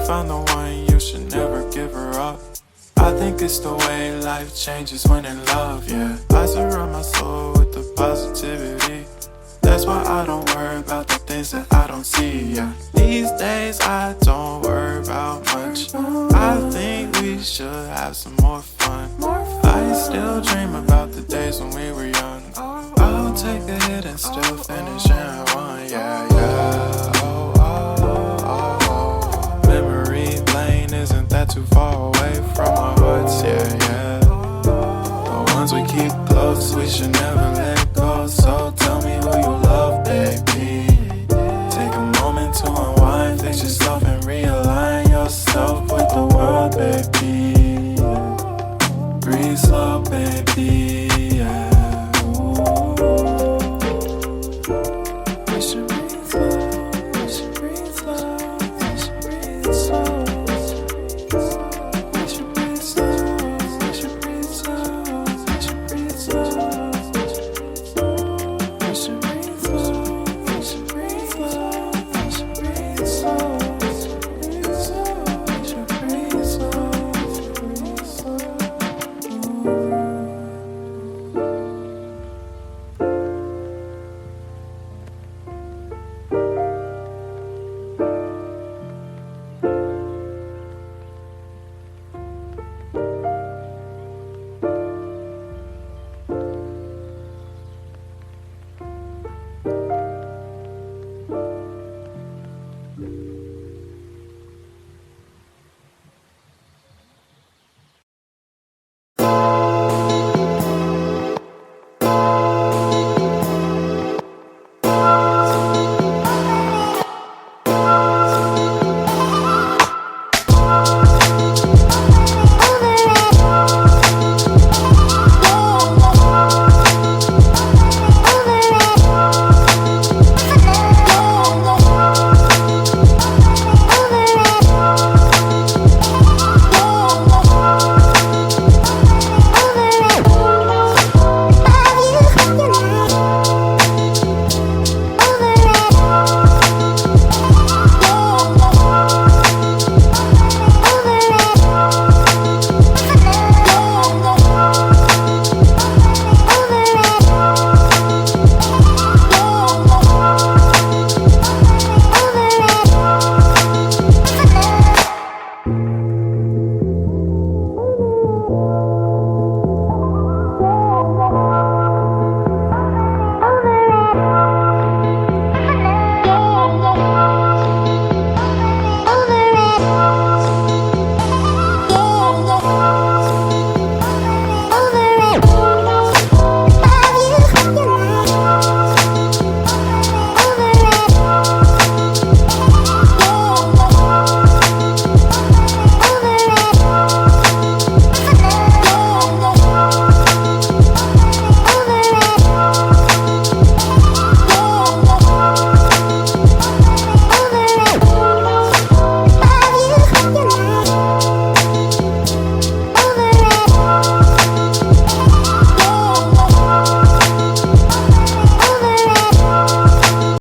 found the one, you should never give her up. I think it's the way life changes when in love, yeah. I surround my soul with the positivity. That's why I don't worry about the things that I don't see, yeah. These days I don't worry about much. I think we should have some more fun. I still dream about the days when we were young. I'll take a hit and still finish in one, yeah, yeah. Oh, oh, oh, oh. Memory lane, isn't that too far away from our hearts, yeah, yeah. The ones we keep close, we should never let go. So tell me who you love, baby. Take a moment to unwind, fix yourself and realign yourself with the world, baby. Breathe slow, baby.